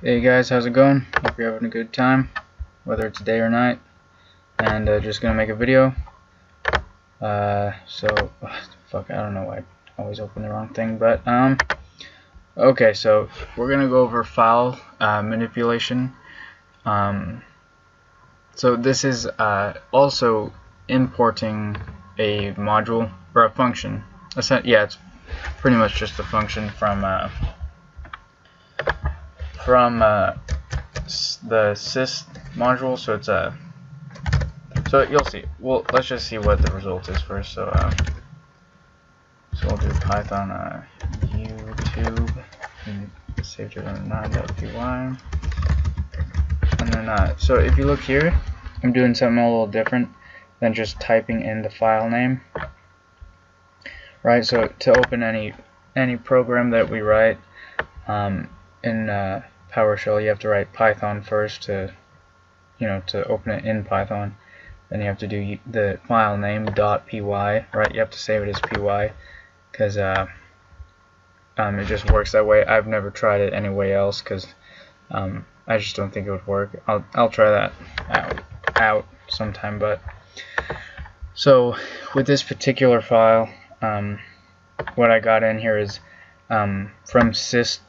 Hey guys, how's it going? Hope you're having a good time, whether it's day or night. And just gonna make a video. Fuck, I don't know why I always open the wrong thing, but okay, so we're gonna go over file manipulation. So this is also importing a module or a function. Yeah, it's pretty much just a function from the sys module. So it's so you'll see. Well, let's just see what the result is first. So we'll do Python YouTube and save to 9.py, and then so if you look here, I'm doing something a little different than just typing in the file name, right? So to open any program that we write in PowerShell, you have to write Python first to open it in Python. Then you have to do the file name .py, right? You have to save it as py because it just works that way. I've never tried it any way else because I just don't think it would work. I'll try that out sometime. But so with this particular file, what I got in here is from sys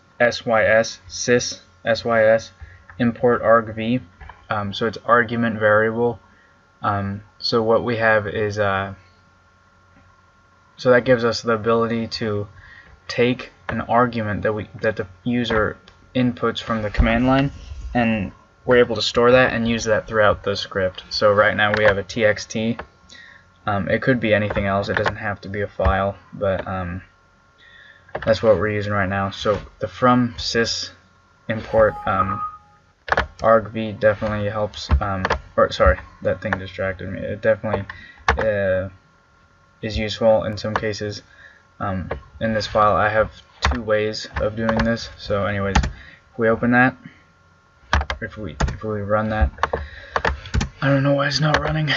import argv. So it's argument variable. So what we have is so that gives us the ability to take an argument that the user inputs from the command line, and we're able to store that and use that throughout the script. So right now we have a txt. It could be anything else. It doesn't have to be a file, but that's what we're using right now. So the from sys import argv definitely helps. Or sorry, that thing distracted me. It definitely is useful in some cases. In this file, I have two ways of doing this. So, anyways, if we open that, if we run that, I don't know why it's not running.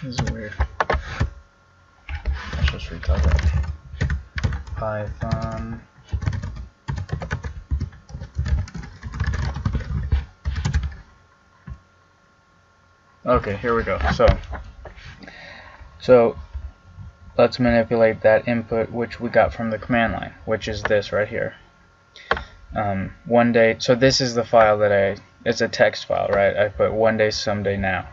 This is weird. Let's just retell that. Python. Okay, here we go. So let's manipulate that input which we got from the command line, which is this right here. One day. So this is the file that it's a text file, right? I put one day, someday, now,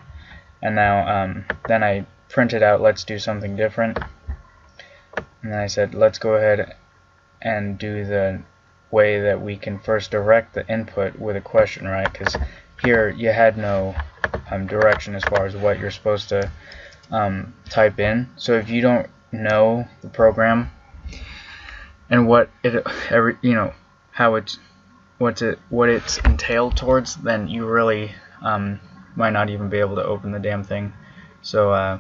and now then I printed out let's do something different, and then I said let's go ahead and do the way that we can first direct the input with a question, right? Because here you had no direction as far as what you're supposed to type in. So if you don't know the program and what it's entailed towards, then you really might not even be able to open the damn thing. So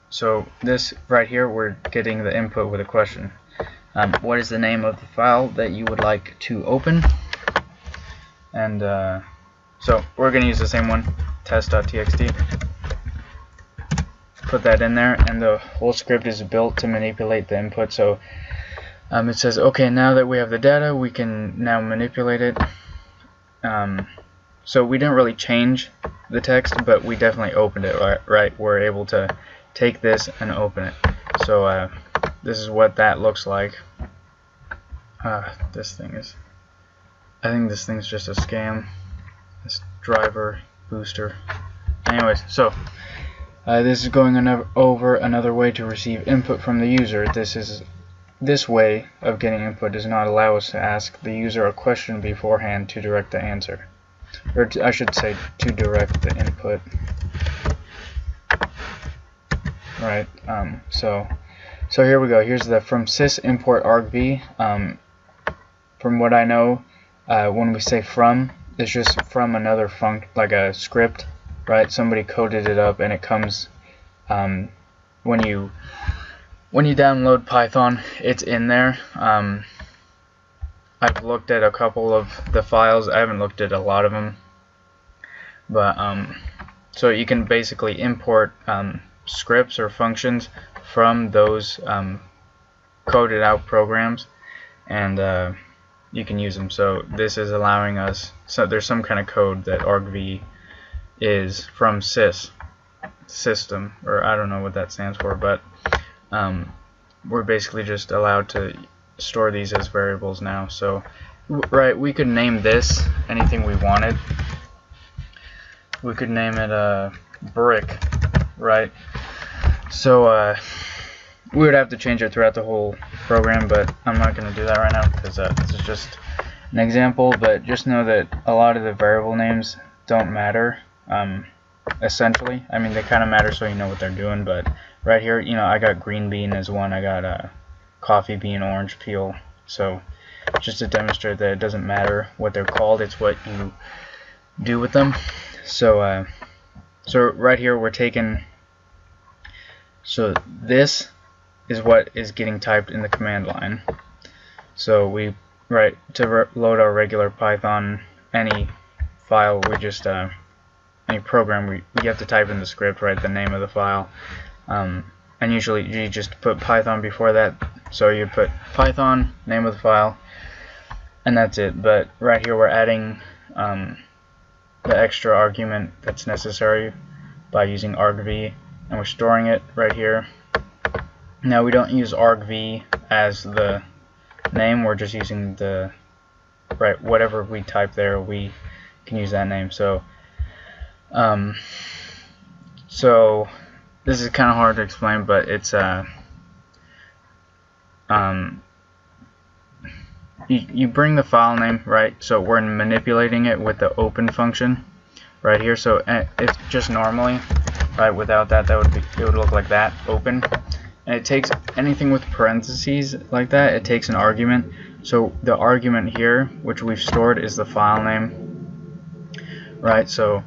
so this right here, we're getting the input with a question. What is the name of the file that you would like to open? And so we're going to use the same one, test.txt. Put that in there, and the whole script is built to manipulate the input. So it says, okay, now that we have the data, we can now manipulate it. So we didn't really change the text, but we definitely opened it, right? We're able to take this and open it. So this is what that looks like. This thing is, I think this thing's just a scam. This driver booster. Anyways, so this is going over another way to receive input from the user. This way of getting input does not allow us to ask the user a question beforehand to direct the answer, or I should say to direct the input. Right. So here we go. Here's the from sys import argv. From what I know, when we say from, it's just from another like a script, right? Somebody coded it up, and it comes when you download Python, it's in there. I've looked at a couple of the files. I haven't looked at a lot of them, but so you can basically import scripts or functions from those coded out programs, and you can use them. So this is allowing us, so there's some kind of code that argv is from system, or I don't know what that stands for, but we're basically just allowed to store these as variables now. So right, we could name this anything we wanted. We could name it a brick, right? So we would have to change it throughout the whole program, but I'm not going to do that right now because this is just an example. But just know that a lot of the variable names don't matter, essentially. I mean, they kind of matter so you know what they're doing, but right here, you know, I got green bean as one, I got a coffee bean, orange peel. So just to demonstrate that it doesn't matter what they're called, it's what you do with them. So so right here we're taking, so this is what is getting typed in the command line. So we, right, to load our regular Python, any file, we just any program, we have to type in the script, right, the name of the file, and usually you just put Python before that. So you put Python, name of the file, and that's it. But right here we're adding the extra argument that's necessary by using argv, and we're storing it right here. Now we don't use argv as the name, we're just using the, right, whatever we type there, we can use that name. So so this is kind of hard to explain, but it's you bring the file name, right, so we're manipulating it with the open function right here. So it's just normally, right, without that, it would look like that, open, and it takes anything with parentheses like that, it takes an argument. So the argument here, which we've stored, is the file name, right? So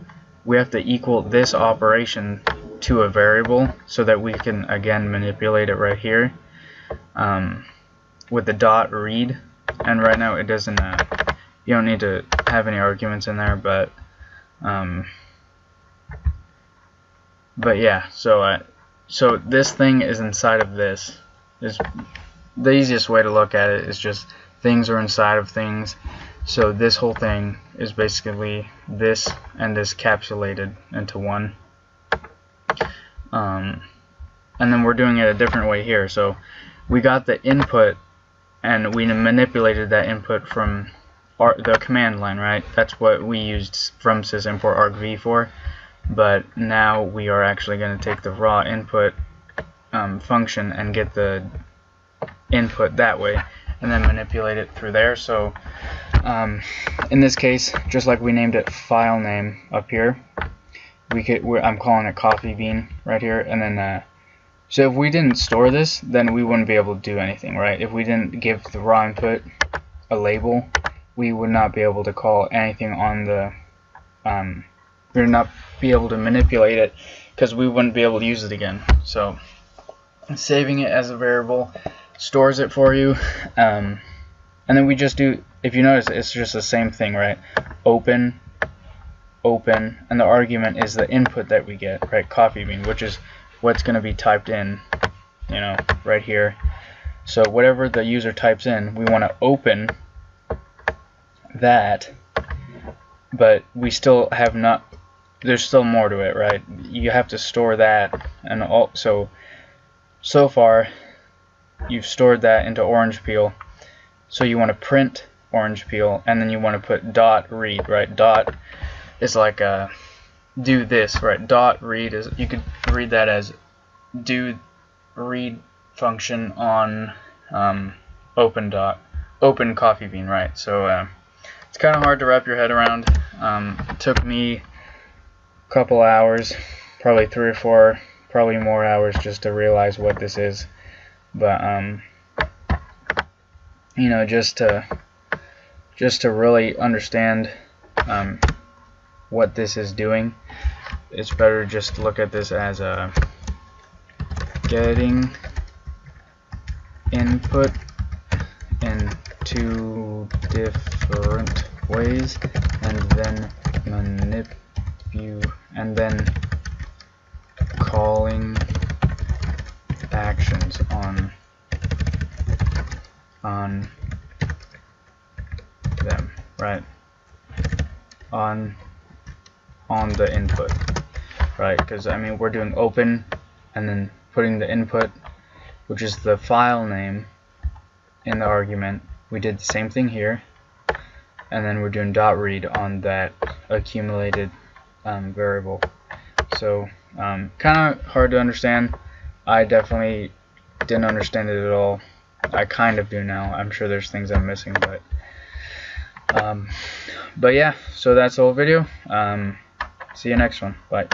we have to equal this operation to a variable so that we can again manipulate it right here with the dot read. And right now it doesn't, you don't need to have any arguments in there, but yeah, so this thing is inside of this. The easiest way to look at it is just things are inside of things. So this whole thing is basically this and this capsulated into one. And then we're doing it a different way here. So we got the input and we manipulated that input from the command line, right? That's what we used from sysimport argv for. But now we are actually going to take the raw input function and get the input that way, and then manipulate it through there. So in this case, just like we named it file name up here, I'm calling it coffee bean right here, and then so if we didn't store this, then we wouldn't be able to do anything, right? If we didn't give the raw input a label, we would not be able to call anything on the we would not be able to manipulate it because we wouldn't be able to use it again. So saving it as a variable stores it for you, and then we just do, if you notice, it's just the same thing, right? Open, and the argument is the input that we get, right? Coffee bean, which is what's going to be typed in, you know, right here. So whatever the user types in, we want to open that, but we still have not, there's still more to it, right? You have to store that, and so far you've stored that into orange peel. So you want to print orange peel, and then you want to put dot read, right? Dot is like do this, right? Dot read is, you could read that as do read function on open coffee bean, right? So it's kind of hard to wrap your head around. It took me a couple hours, probably 3 or 4, probably more hours, just to realize what this is. But you know, just to really understand what this is doing, it's better just to look at this as a getting input in 2 different ways, and then and then calling actions on right, on the input, right? Because I mean, we're doing open and then putting the input, which is the file name, in the argument. We did the same thing here, and then we're doing .read on that accumulated variable. So kind of hard to understand. I definitely didn't understand it at all. I kind of do now. I'm sure there's things I'm missing, but yeah, so that's the whole video. See you next one. Bye.